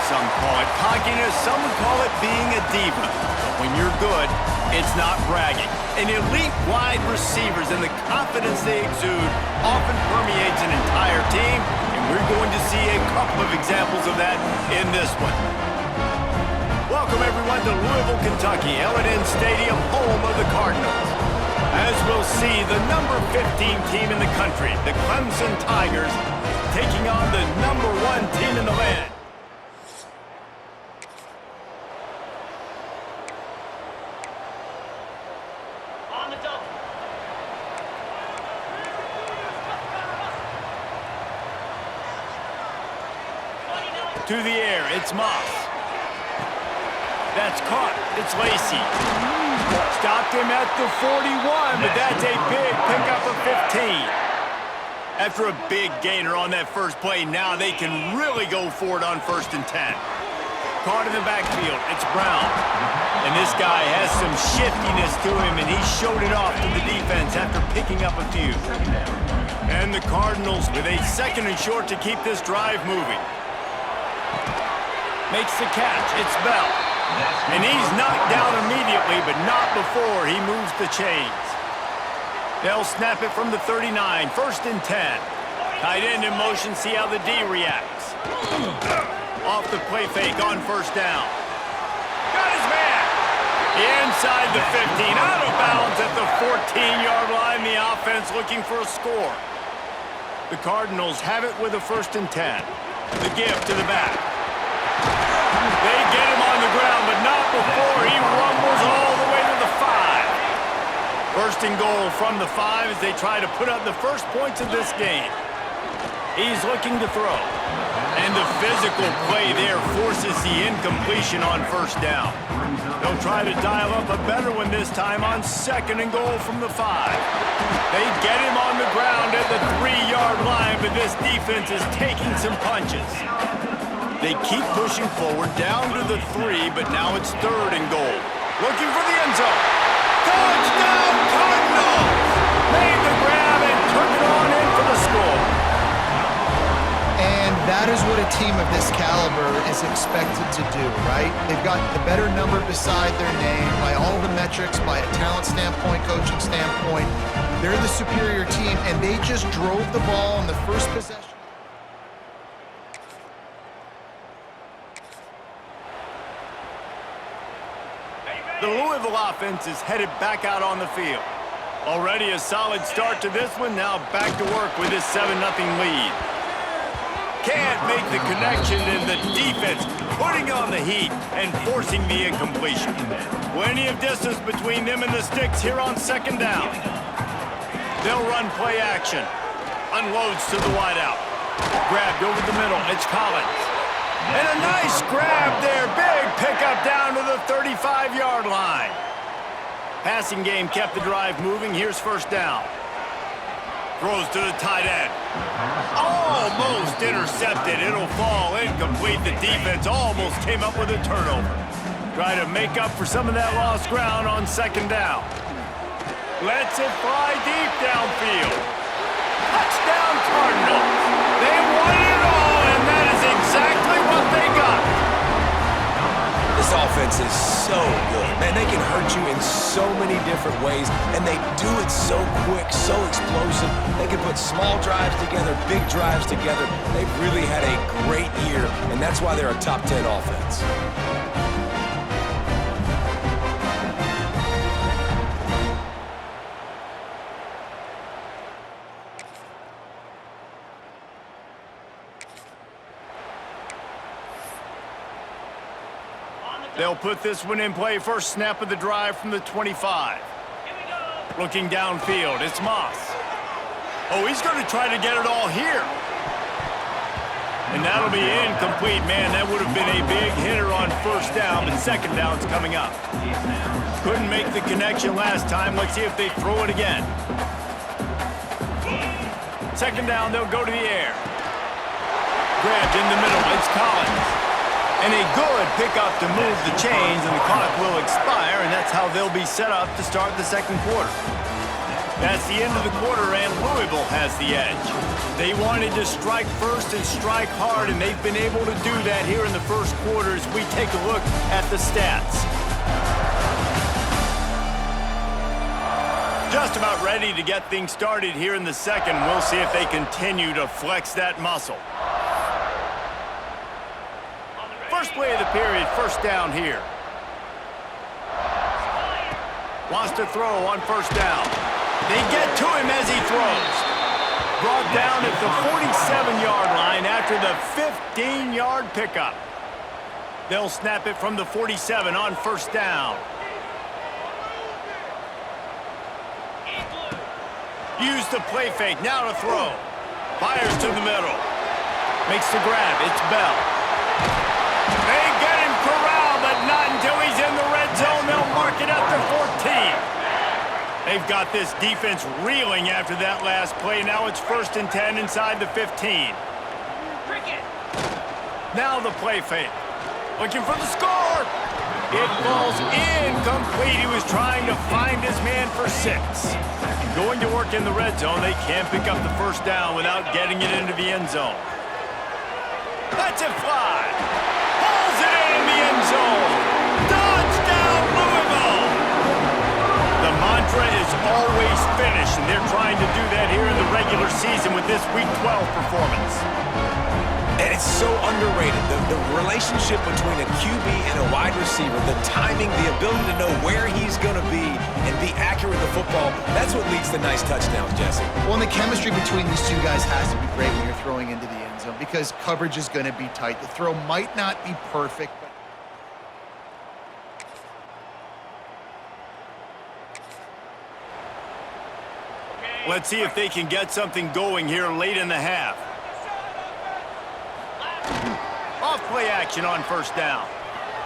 Some call it cockiness, some would call it being a diva. But when you're good, it's not bragging. An elite wide receivers and the confidence they exude often permeates an entire team, and we're going to see a couple of examples of that in this one. Welcome everyone to Louisville, Kentucky, L&N Stadium, home of the Cardinals. As we'll see, the number 15 team in the country, the Clemson Tigers, taking on the number 1 team in the land. On the double. To the air, it's Moss. That's caught. It's Lacey. Stopped him at the 41, but that's a big pickup of 15. After a big gainer on that first play, now they can really go for it on 1st and 10. Caught in the backfield, it's Brown. And this guy has some shiftiness to him, and he showed it off to the defense after picking up a few. And the Cardinals with a 2nd and short to keep this drive moving. Makes the catch, it's Bell. And he's knocked down immediately, but not before he moves the chains. They'll snap it from the 39, 1st and 10. Tight end in motion, see how the D reacts. Off the play fake on 1st down. Got his man. Inside the 15, out of bounds at the 14-yard line. The offense looking for a score. The Cardinals have it with a 1st and 10. The give to the back. They get him on the ground, but not before he rumbles all the way to the 5. 1st and goal from the 5 as they try to put up the first points of this game. He's looking to throw. And the physical play there forces the incompletion on 1st down. They'll try to dial up a better one this time on 2nd and goal from the 5. They get him on the ground at the 3-yard line, but this defense is taking some punches. They keep pushing forward down to the 3, but now it's 3rd and goal. Looking for the end zone. Touchdown Cardinals! Made the grab and took it on in for the score. And that is what a team of this caliber is expected to do, right? They've got the better number beside their name by all the metrics, by a talent standpoint, coaching standpoint. They're the superior team, and they just drove the ball in the first possession. The Louisville offense is headed back out on the field. Already a solid start to this one, now back to work with this 7-0 lead. Can't make the connection, and the defense putting on the heat and forcing the incompletion. Plenty of distance between them and the sticks here on 2nd down. They'll run play action. Unloads to the wideout. Grabbed over the middle, it's Collins. And a nice grab there. Big pickup down to the 35-yard line. Passing game kept the drive moving. Here's 1st down. Throws to the tight end. Almost intercepted. It'll fall incomplete. The defense almost came up with a turnover. Try to make up for some of that lost ground on 2nd down. Lets it fly deep downfield. Touchdown Cardinals. They won it all, and that is exactly what they got. This offense is so good. Man, they can hurt you in so many different ways, and they do it so quick, so explosive. They can put small drives together, big drives together. They've really had a great year, and that's why they're a top 10 offense. They'll put this one in play. First snap of the drive from the 25. Looking downfield, it's Moss. Oh, he's going to try to get it all here. And that'll be incomplete. Man, that would have been a big hitter on 1st down, but 2nd down's coming up. Couldn't make the connection last time. Let's see if they throw it again. 2nd down, they'll go to the air. Grabbed in the middle, it's Collins. And a good pickup to move the chains, and the clock will expire, and that's how they'll be set up to start the 2nd quarter. That's the end of the quarter, and Louisville has the edge. They wanted to strike first and strike hard, and they've been able to do that here in the first quarter as we take a look at the stats. Just about ready to get things started here in the second. We'll see if they continue to flex that muscle. First play of the period, first down here. Wants to throw on first down. They get to him as he throws. Brought down at the 47-yard line after the 15-yard pickup. They'll snap it from the 47 on first down. Use the play fake, now to throw. Fires to the middle. Makes the grab, it's Bell. They get him corralled, but not until he's in the red zone. They'll mark it up to 14. They've got this defense reeling after that last play. Now it's 1st and 10 inside the 15. Now the play fake. Looking for the score. It falls incomplete. He was trying to find his man for 6. Going to work in the red zone. They can't pick up the first down without getting it into the end zone. Lets it fly. Pulls it in the end zone. Touchdown, Louisville! The mantra is always finish, and they're trying to do that here in the regular season with this Week 12 performance. And it's so underrated, the relationship between a QB and a wide receiver, the timing, the ability to know where he's going to be and be accurate with the football, that's what leads to nice touchdowns, Jesse. Well, and the chemistry between these two guys has to be great when you're throwing into the end zone because coverage is going to be tight. The throw might not be perfect, but let's see if they can get something going here late in the half. Off play action on first down.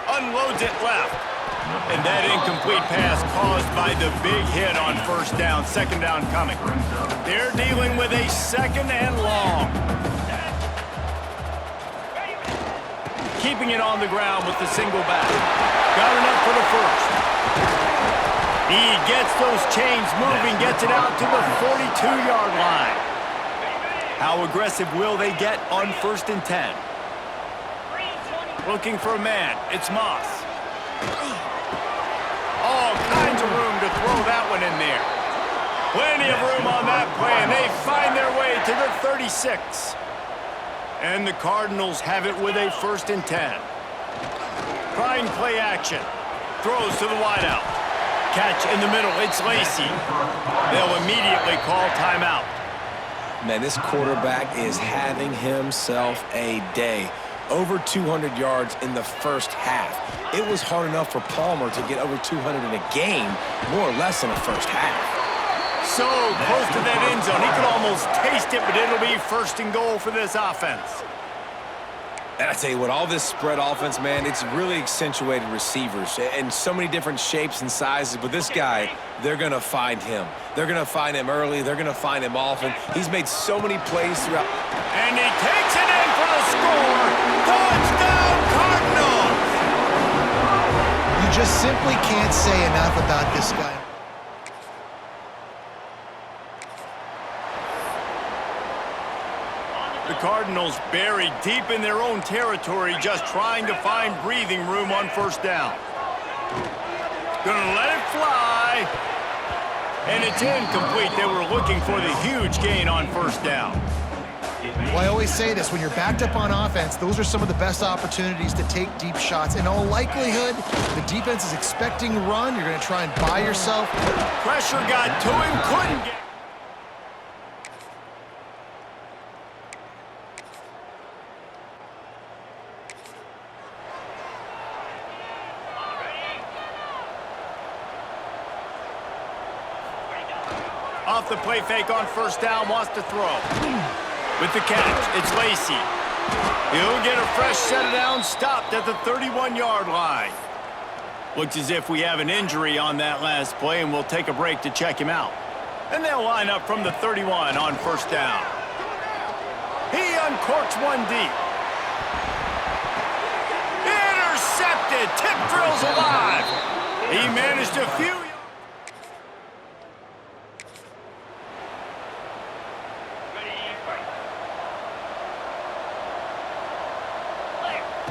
Unloads it left. And that incomplete pass caused by the big hit on first down. Second down coming. They're dealing with a second and long. Keeping it on the ground with the single back. Got enough for the first. He gets those chains moving, gets it out to the 42-yard line. How aggressive will they get on 1st and 10? Looking for a man. It's Moss. All kinds of room to throw that one in there. Plenty of room on that play, and they find their way to the 36. And the Cardinals have it with a 1st and 10. Trying play action. Throws to the wideout. Catch in the middle. It's Lacey. They'll immediately call timeout. Man, this quarterback is having himself a day. Over 200 yards in the first half. It was hard enough for Palmer to get over 200 in a game, more or less in the first half. So close to that end zone. He could almost taste it, but it'll be 1st and goal for this offense. And I tell you what, all this spread offense, man, it's really accentuated receivers in so many different shapes and sizes. But this guy, they're going to find him. They're going to find him early. They're going to find him often. He's made so many plays throughout. And he takes it in for the score. Touchdown, Cardinals! you just simply can't say enough about this guy. The Cardinals buried deep in their own territory, just trying to find breathing room on first down. Gonna let it fly. And it's incomplete. They were looking for the huge gain on first down. Well, I always say this, when you're backed up on offense, those are some of the best opportunities to take deep shots. In all likelihood, the defense is expecting a run. You're going to try and buy yourself. Pressure got to him, couldn't get. Off the play fake on first down, wants to throw. With the catch, it's Lacey. He'll get a fresh set down, stopped at the 31-yard line. Looks as if we have an injury on that last play, and we'll take a break to check him out. And they'll line up from the 31 on first down. He uncorks one deep. Intercepted, tip drills alive. He managed a few.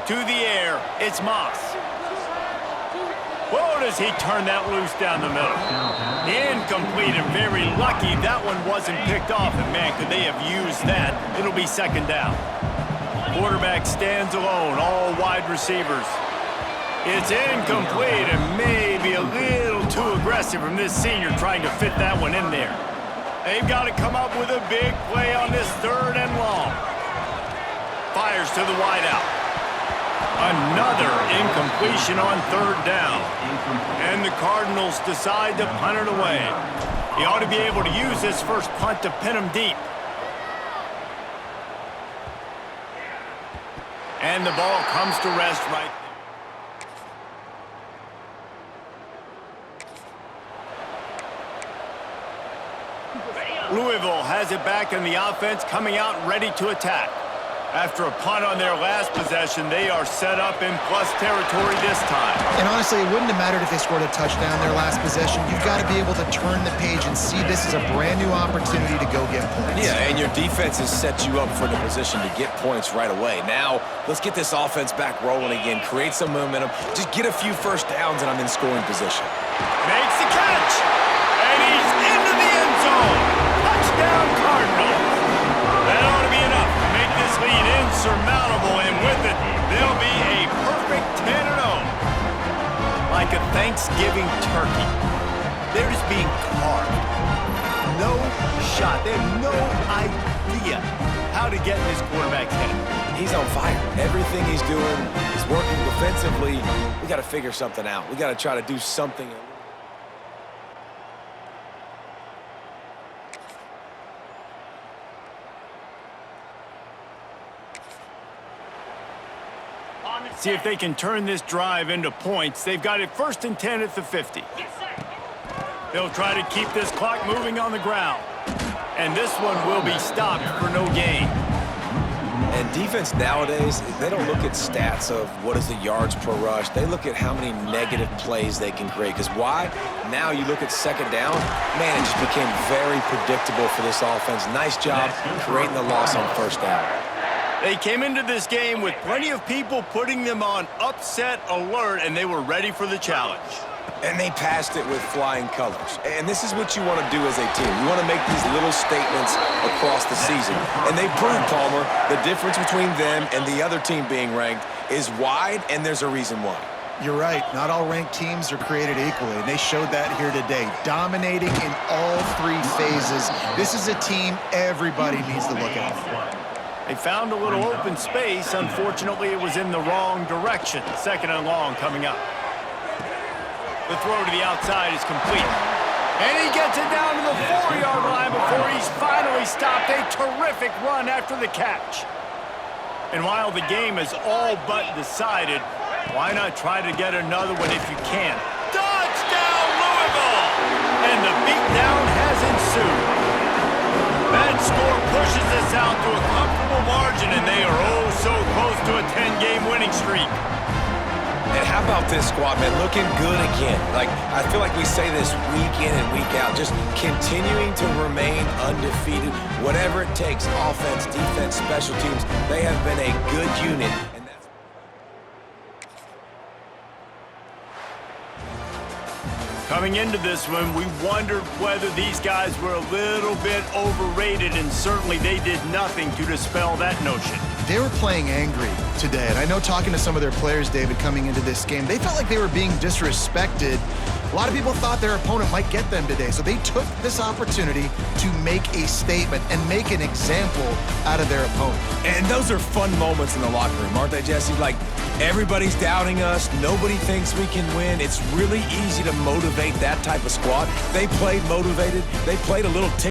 To the air, it's Moss. Whoa, does he turn that loose down the middle. Incomplete and very lucky that one wasn't picked off. And man, could they have used that. It'll be second down. Quarterback stands alone, all wide receivers. It's incomplete and maybe a little too aggressive from this senior trying to fit that one in there. They've got to come up with a big play on this 3rd and long. Fires to the wideout. Another incompletion on 3rd down. And the Cardinals decide to punt it away. He ought to be able to use this first punt to pin him deep. And the ball comes to rest right there. Louisville has it back in the offense, coming out ready to attack. After a punt on their last possession, they are set up in plus territory this time. And honestly, it wouldn't have mattered if they scored a touchdown their last possession. You've got to be able to turn the page and see this as a brand new opportunity to go get points. Yeah, and your defense has set you up for the position to get points right away. Now, let's get this offense back rolling again, create some momentum, just get a few first downs, and I'm in scoring position. Makes the catch, and he's into the end zone. Touchdown, Cardinals. That ought to be enough to make this lead insurmountable, and with it, they'll be a perfect 10-0. Like a Thanksgiving turkey. They're just being carved. No shot. They have no idea how to get in this quarterback's head. He's on fire. Everything he's doing is working defensively. We got to figure something out. We got to try to do something. See if they can turn this drive into points. They've got it 1st and 10 at the 50. They'll try to keep this clock moving on the ground. And this one will be stopped for no gain. And defense nowadays, they don't look at stats of what is the yards per rush. They look at how many negative plays they can create. Because why? Now you look at 2nd down, man, it just became very predictable for this offense. Nice job creating the loss on 1st down. They came into this game with plenty of people putting them on upset alert, and they were ready for the challenge. And they passed it with flying colors. And this is what you want to do as a team. You want to make these little statements across the season. And they proved, Palmer, the difference between them and the other team being ranked is wide, and there's a reason why. You're right. Not all ranked teams are created equally, and they showed that here today. Dominating in all 3 phases. This is a team everybody needs to look out for. They found a little open space. Unfortunately, it was in the wrong direction. 2nd and long coming up. The throw to the outside is complete. And he gets it down to the 4-yard line before he's finally stopped. A terrific run after the catch. And while the game is all but decided, why not try to get another one if you can? Touchdown, Louisville! And the beatdown has ensued. That score pushes us out to a comfortable margin, and they are oh so close to a 10-game winning streak. And how about this squad, man? Looking good again. Like, I feel like we say this week in and week out, just continuing to remain undefeated. Whatever it takes, offense, defense, special teams, they have been a good unit. And that's Coming into this one, we wondered whether these guys were a little bit overrated, and certainly they did nothing to dispel that notion. They were playing angry today, and I know talking to some of their players, David, coming into this game, they felt like they were being disrespected. A lot of people thought their opponent might get them today, so they took this opportunity to make a statement and make an example out of their opponent. And those are fun moments in the locker room, aren't they, Jesse? Like, everybody's doubting us. Nobody thinks we can win. It's really easy to motivate that type of squad. They played motivated. They played a little